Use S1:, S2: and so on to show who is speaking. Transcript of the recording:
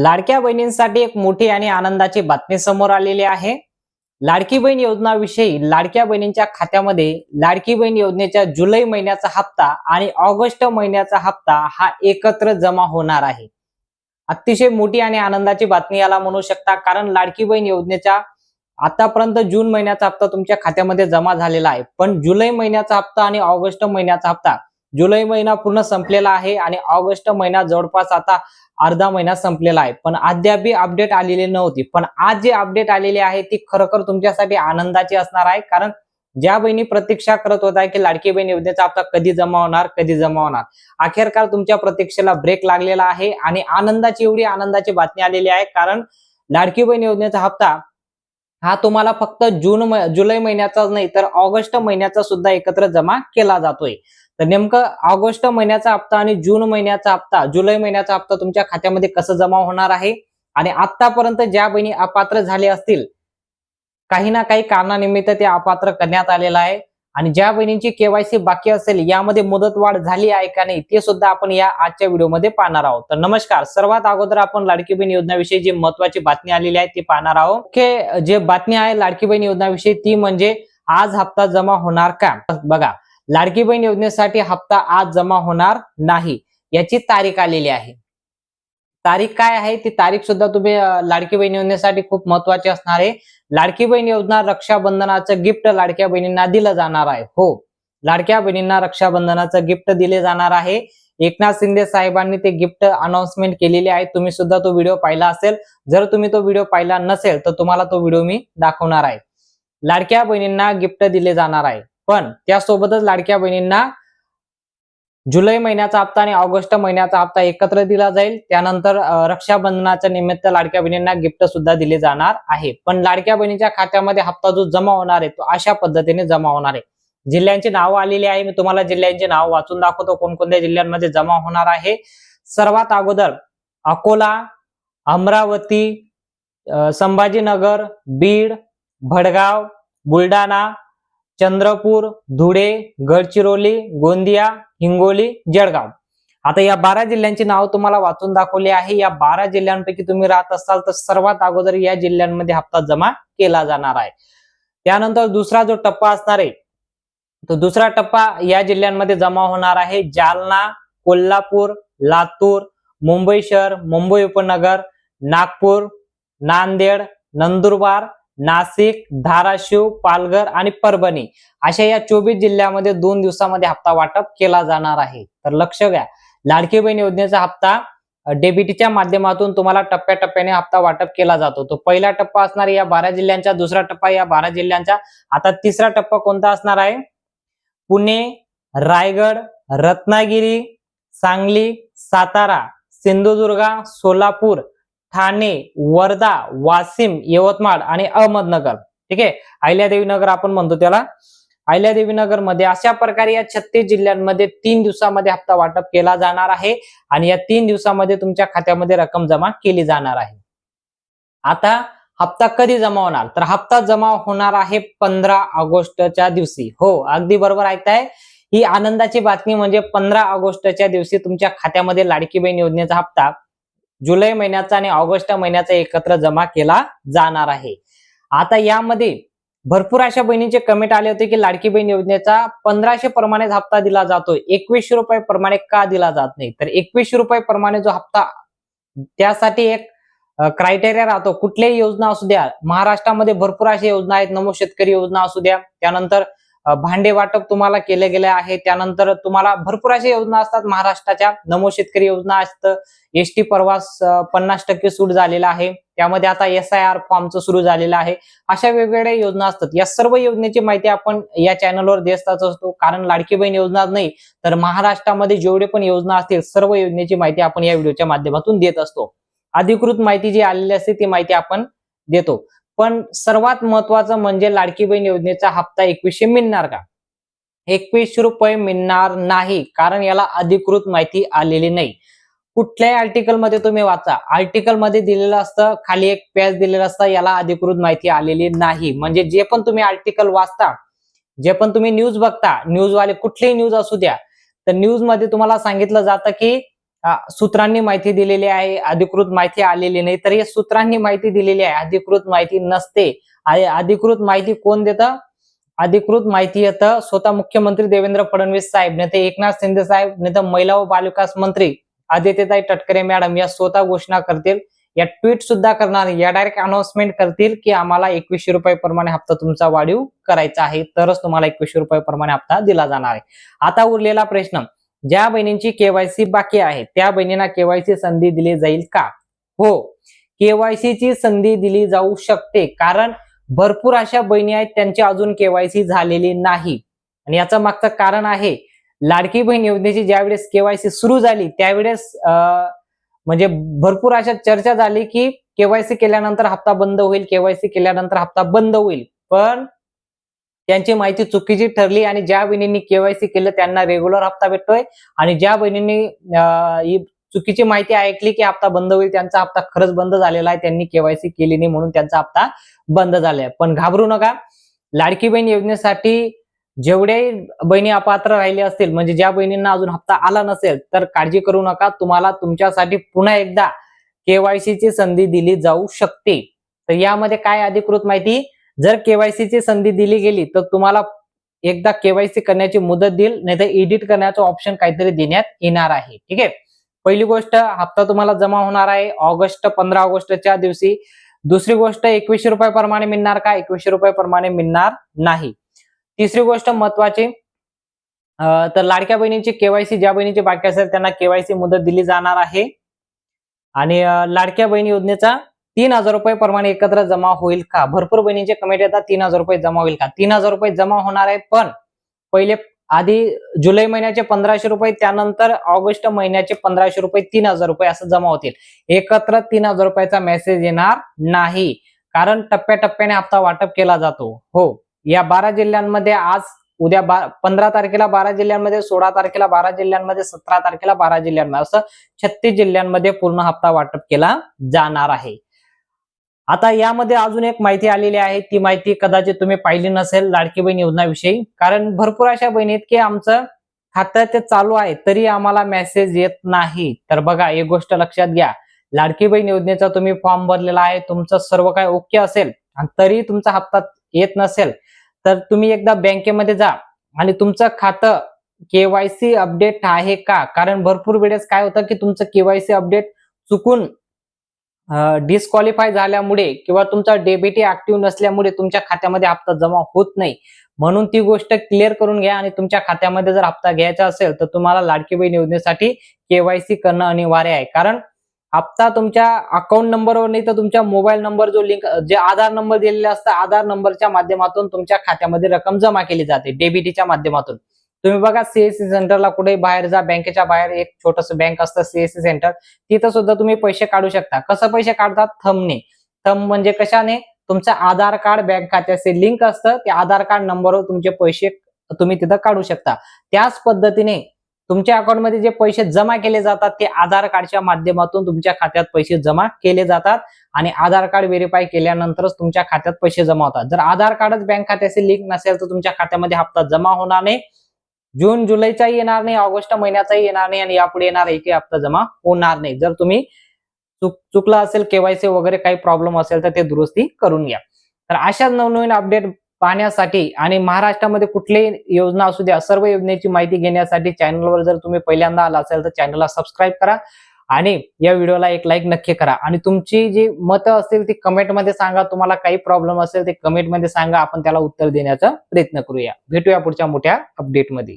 S1: लाडक्या बहिणींसाठी एक मोठी आणि आनंदाची बातमी समोर आलेली आहे। लाडकी बहीण योजनाविषयी लाडक्या बहिणींच्या खात्यामध्ये लाडकी बहीण योजनेच्या जुलै महिन्याचा हप्ता आणि ऑगस्ट महिन्याचा हप्ता हा एकत्र जमा होणार आहे। अतिशय मोठी आणि आनंदाची बातमी याला म्हणू शकता, कारण लाडकी बहीण योजनेच्या आतापर्यंत जून महिन्याचा हप्ता तुमच्या खात्यामध्ये जमा झालेला आहे, पण जुलै महिन्याचा हप्ता आणि ऑगस्ट महिन्याचा हप्ता, जुलै महिना पूर्ण संपलेला आहे आणि ऑगस्ट महिना जवळपास आता अर्धा महिना संपलेला आहे, पण अद्याप अपडेट आलेली नव्हती। पण आज जे अपडेट आलेली आहे ती खरोखर तुमच्यासाठी आनंदाची असणार आहे, कारण ज्या बहिणी प्रतीक्षा करत होत्या की लाडकी बहीण योजनेचा हप्ता कधी जमा होणार, कधी जमा होणार, अखेरकार तुमच्या प्रतीक्षेला ब्रेक लागलेला आहे आणि एवढी आनंदाची बातमी आलेली आहे, कारण लाडकी बहीण योजनेचा हप्ता हा तुम्हाला फक्त जुलै महिन्याचाच नाही तर ऑगस्ट महिन्याचा सुद्धा एकत्र जमा केला जातोय। तर नेमकं ऑगस्ट महिन्याचा हप्ता आणि जून महिन्याचा हप्ता, जुलै महिन्याचा हप्ता तुमच्या खात्यामध्ये कसं जमा होणार आहे, आणि आतापर्यंत ज्या बहिणी अपात्र झाले असतील, काही ना काही कारणानिमित्त ते अपात्र करण्यात आलेलं आहे, आणि ज्या बहिणींची केवायसी बाकी असेल यामध्ये मुदतवाढ झाली आहे का नाही ते सुद्धा आपण या आजच्या व्हिडिओमध्ये पाहणार आहोत। तर नमस्कार, सर्वात अगोदर आपण लाडकी बहीण योजनेविषयी जी महत्त्वाची बातमी आलेली आहे ती पाहणार आहोत। की जे बातमी आहे लाडकी बहीण योजनेविषयी ती म्हणजे आज हप्ता जमा होणार का? बघा, लाडकी बहीण योजनेसाठी हप्ता आज जमा होणार नाही, याची तारीख आलेली आहे। तारीख काय आहे ती तारीख सुद्धा तुम्ही लाडकी बहीण योजनेसाठी खूप महत्त्वाची असणार आहे। लाडकी बहीण योजना रक्षाबंधनाचं गिफ्ट लाडक्या बहिणींना दिलं जाणार आहे। हो, लाडक्या बहिणींना रक्षाबंधनाचं गिफ्ट दिले जाणार आहे। एकनाथ शिंदे साहेबांनी ते गिफ्ट अनाउन्समेंट केलेली आहे। तुम्ही सुद्धा तो व्हिडिओ पाहिला असेल, जर तुम्ही तो व्हिडिओ पाहिला नसेल तर तुम्हाला तो व्हिडिओ मी दाखवणार आहे। लाडक्या बहिणींना गिफ्ट दिले जाणार आहे, पण त्यासोबतच लाडक्या बहिणींना जुलै महिन्याचा हप्ता आणि ऑगस्ट महिन्याचा हप्ता एकत्र दिला जाईल। त्यानंतर रक्षाबंधनाच्या निमित्त लाडक्या बहिणींना गिफ्ट सुद्धा दिले जाणार आहे, पण लाडक्या बहिणीच्या खात्यामध्ये हप्ता जो जमा होणार आहे तो अशा पद्धतीने जमा होणार आहे। जिल्ह्यांची नावं आलेली आहे, मी तुम्हाला जिल्ह्यांची नाव वाचून दाखवतो कोणकोणत्या जिल्ह्यांमध्ये जमा होणार आहे। सर्वात अगोदर अकोला, अमरावती, संभाजीनगर, बीड, भडगाव, बुलढाणा, चंद्रपूर, धुळे, गडचिरोली, गोंदिया, हिंगोली, जळगाव। आता या 12 जिल्ह्यांची नाव तुम्हाला वाचून दाखवली आहे। या 12 जिल्ह्यांपैकी तुम्ही राहत असाल तर सर्वात अगोदर या जिल्ह्यांमध्ये हप्ता जमा केला जाणार आहे। त्यानंतर दुसरा जो टप्पा असणार आहे तो दुसरा टप्पा या जिल्ह्यांमध्ये जमा होणार आहे। जालना, कोल्हापूर, लातूर, मुंबई शहर, मुंबई उपनगर, नागपूर, नांदेड, नंदुरबार, नाशिक, धाराशिव, पालघर आणि परभणी अशा या 24 जिल्ह्यामध्ये 2 दिवसामध्ये हप्ता वाटप केला जाणार आहे। तर लक्ष द्या, लाडकी बहीण योजनेचा हप्ता डेबिटच्या माध्यमातून तुम्हाला टप्प्याटप्प्याने हप्ता वाटप केला जातो। तो पहिला टप्पा असणार या 12 जिल्ह्यांचा, दुसरा टप्पा या 12 जिल्ह्यांचा। आता तिसरा टप्पा कोणता असणार आहे? पुणे, रायगड, रत्नागिरी, सांगली, सातारा, सिंधुदुर्ग, सोलापूर, ठाणे, वर्धा, वाशिम, यवतमाळ आणि अहमदनगर। ठीक आहे, अहिल्यादेवी नगर आपण म्हणतो त्याला, अहिल्यादेवी नगर मध्ये अशा प्रकारे या 36 जिल्ह्यांमध्ये 3 दिवसामध्ये हप्ता वाटप केला जाणार आहे, आणि या 3 दिवसामध्ये तुमच्या खात्यामध्ये रक्कम जमा केली जाणार आहे। आता हप्ता कधी जमा होणार? तर हप्ता जमा होणार आहे 15 ऑगस्टच्या दिवशी। हो, अगदी बरोबर ऐकताय, ही आनंदाची बातमी म्हणजे 15 ऑगस्टच्या दिवशी तुमच्या खात्यामध्ये लाडकी बहीण योजनेचा हप्ता जुलै महिन्याचा आणि ऑगस्ट महिन्याचा एकत्र जमा केला जाणार आहे। आता यामध्ये भरपूर अशा बहिणींचे कमेंट आले होते की लाडकी बहीण योजनेचा 1500 प्रमाणे हप्ता दिला जातोय, 2100 रुपये प्रमाणे का दिला जात नाही? तर 2100 रुपये प्रमाणे जो हप्ता, त्यासाठी एक क्रायटेरिया राहतो। कुठल्याही योजना असू द्या, महाराष्ट्रामध्ये भरपूर अशा योजना आहेत, नमो शेतकरी योजना असू द्या, त्यानंतर भांडे वाटप तुम्हाला केले गेले आहे, त्यानंतर तुम्हाला भरपूर अशा योजना असतात महाराष्ट्राच्या। नमो शेतकरी योजना असतं, एसटी प्रवास 50% सूट झालेला आहे, त्यामध्ये आता SIR फॉर्मचं सुरू झालेलं आहे। अशा वेगवेगळ्या योजना असतात। या सर्व योजनेची माहिती आपण या चॅनलवर देत असतो, कारण लाडकी बहीण योजना नाही तर महाराष्ट्रामध्ये जेवढे पण योजना असतील सर्व योजनेची माहिती आपण या व्हिडिओच्या माध्यमातून देत असतो। अधिकृत माहिती जी आलेली असते ती माहिती आपण देतो, पण सर्वात महत्वाचं म्हणजे लाडकी बहीण योजनेचा हप्ता 2100 मिळणार का? 2100 रुपये मिळणार नाही, कारण याला अधिकृत माहिती आलेली नाही। कुठल्याही आर्टिकल मध्ये तुम्ही वाचा, आर्टिकल मध्ये दिलेलं असतं, खाली एक पेज दिलेलं असतं, याला अधिकृत माहिती आलेली नाही। म्हणजे जे पण तुम्ही आर्टिकल वाचता, जे पण तुम्ही न्यूज बघता, न्यूज वाले कुठलीही न्यूज असू द्या, तर न्यूज मध्ये तुम्हाला सांगितलं जातं की सूत्रांनी माहिती दिलेली आहे, अधिकृत माहिती आलेली नाही. तर हे सूत्रांनी माहिती दिलेली आहे, अधिकृत माहिती नसते. अधिकृत माहिती कोण देतं? अधिकृत माहिती येतं स्वतः मुख्यमंत्री देवेंद्र फडणवीस साहेब, नाही तर एकनाथ शिंदे साहेब, नाही तर महिला व बालविकास मंत्री आदित्यताई तटकरे मॅडम या स्वतः घोषणा करतील. या ट्विट सुद्धा करणार, या डायरेक्ट अनाउन्समेंट करतील की आम्हाला 2100 रुपये प्रमाणे हप्ता तुमचा वाढीव करायचा आहे, तरच तुम्हाला 2100 रुपये प्रमाणे हप्ता दिला जाणार आहे. आता उरलेला प्रश्न, ज्या बहिणींची केवायसी बाकी आहे त्या बहिणींना केवायसी संधी दिली जाईल का? हो, केवायसी ची संधी दिली जाऊ शकते, कारण भरपूर अशा बहिणी आहेत त्यांची अजून केवायसी झालेली नाही. आणि याचं मागचं कारण आहे, लाडकी बहीण योजनेची ज्यावेळेस केवायसी सुरू झाली त्यावेळेस म्हणजे भरपूर अशा चर्चा झाली की केवायसी केल्यानंतर हप्ता बंद होईल, केवायसी केल्यानंतर हप्ता बंद होईल. पण त्यांची माहिती चुकीची ठरली आणि ज्या बहिणींनी केवायसी केलं त्यांना रेग्युलर हप्ता भेटतोय आणि ज्या बहिणींनी ही चुकीची माहिती ऐकली की हप्ता बंद होईल त्यांचा हप्ता खरंच बंद झालेला आहे, त्यांनी केवायसी केली नाही म्हणून त्यांचा हप्ता बंद झालाय. पण घाबरू नका, लाडकी बहीण योजनेसाठी जेवढ्याही बहिणी अपात्र राहिले असतील, म्हणजे ज्या बहिणींना अजून हप्ता आला नसेल, तर काळजी करू नका, तुम्हाला तुमच्यासाठी पुन्हा एकदा केवायसी ची संधी दिली जाऊ शकते. तर यामध्ये काय अधिकृत माहिती, जर केवायसी ची संधी दिली गेली तर तुम्हाला एकदा केवायसी करण्याची मुदत देईल, नाही तर एडिट करण्याचं ऑप्शन काहीतरी देण्यात येणार आहे. ठीक आहे, पहिली गोष्ट, हप्ता तुम्हाला जमा होणार आहे 15 ऑगस्टच्या दिवशी. दुसरी गोष्ट, 2100 रुपये प्रमाणे मिळणार का? 2100 रुपये प्रमाणे मिळणार नाही. तिसरी गोष्ट महत्वाची, तर लाडक्या बहिणींची केवायसी, ज्या बहिणीची बाकी असेल त्यांना केवायसी मुदत दिली जाणार आहे. आणि लाडक्या बहिणी योजनेचा 3000 रुपये प्रमाणे एकत्र जमा होईल का? भरपूर बहिणींचे कमेंट येतात 3000 रुपये जमा होईल का? 3000 रुपये जमा होणार आहे, पण पहिले आधी जुलै महिन्याचे 1500 रुपये, त्यानंतर ऑगस्ट महिन्याचे 1500 रुपये, 3000 रुपये असं जमा होतील. एकत्र 3000 रुपयाचा मेसेज येणार नाही, कारण टप्प्याटप्प्याने हप्ता वाटप केला जातो. हो, या 12 जिल्ह्यांमध्ये आज उद्या 15 तारखेला 12 जिल्ह्यांमध्ये, 16 तारखेला 12 जिल्ह्यांमध्ये, 17 तारखेला 12 जिल्ह्यांमध्ये, असं 36 जिल्ह्यांमध्ये पूर्ण हप्ता वाटप केला जाणार आहे. आता यामध्ये अजून एक माहिती आलेली आहे, ती माहिती कदाचित तुम्ही पाहिली नसेल लाडकी बहीण योजनाविषयी, कारण भरपूर अशा बहिणी आहेत की आमचं खातं ते चालू आहे तरी आम्हाला मेसेज येत नाही. तर बघा, एक गोष्ट लक्षात घ्या, लाडकी बहीण योजनेचा तुम्ही फॉर्म भरलेला आहे, तुमचं सर्व काही ओके असेल आणि तरी तुमचा हप्ता येत नसेल, तर तुम्ही एकदा बँकेमध्ये जा आणि तुमचं खातं केवायसी अपडेट आहे का? कारण भरपूर वेळेस काय होतं की तुमचं केवायसी अपडेट चुकून डिस्क्वालिफाय झाल्यामुळे किंवा तुमचा डेबिट ऍक्टिव्ह नसल्यामुळे तुमच्या खात्यामध्ये हप्ता जमा होत नाही. म्हणून ती गोष्ट क्लिअर करून घ्या आणि तुमच्या खात्यामध्ये जर हप्ता घ्यायचा असेल तर तुम्हाला लाडकी बहीण योजनेसाठी केवायसी करणं अनिवार्य आहे. कारण हप्ता तुमच्या अकाउंट नंबरवर नाही तर तुमच्या मोबाईल नंबर जो लिंक, जे आधार नंबर दिलेला असतं, आधार नंबरच्या माध्यमातून तुमच्या खात्यामध्ये रक्कम जमा केली जाते डेबिटीच्या माध्यमातून. तुम्ही बघा, सीएससी सेंटरला कुठे बाहेर जा, बँकेच्या बाहेर एक छोटस बँक असतं सीएससी सेंटर, तिथं सुद्धा तुम्ही पैसे काढू शकता. कसं पैसे काढतात? थंबने. थंब म्हणजे कशाने? तुमचं आधार कार्ड बँक खात्याचे लिंक असतं, त्या आधार कार्ड नंबरवर तुमचे पैसे तुम्ही तिथं काढू शकता. त्याच पद्धतीने तुमच्या अकाउंटमध्ये जे पैसे जमा केले जातात ते आधार कार्डच्या माध्यमातून तुमच्या खात्यात पैसे जमा केले जातात आणि आधार कार्ड व्हेरीफाय केल्यानंतरच तुमच्या खात्यात पैसे जमा होतात. जर आधार कार्डच बँक खात्याचे लिंक नसेल तर तुमच्या खात्यामध्ये हप्ता जमा होणार नाही. जून जुलैचाही येणार नाही, ऑगस्ट महिन्याचाही येणार नाही आणि यापुढे येणार एकही हप्ता जमा होणार नाही. जर तुम्ही चुकला असेल, केवायसी वगैरे काही प्रॉब्लेम असेल तर ते दुरुस्ती करून घ्या. तर अशा नवनवीन अपडेट पाहण्यासाठी आणि महाराष्ट्रामध्ये कुठलीही योजना असू द्या, सर्व योजनेची माहिती घेण्यासाठी चॅनलवर जर तुम्ही पहिल्यांदा आला असेल तर चॅनलला सबस्क्राईब करा आणि या व्हिडिओला एक लाईक नक्की करा. आणि तुमची जी मतं असतील ती कमेंटमध्ये सांगा. तुम्हाला काही प्रॉब्लेम असेल ते कमेंटमध्ये सांगा, आपण त्याला उत्तर देण्याचा प्रयत्न करूया. भेटूया पुढच्या मोठ्या अपडेटमध्ये.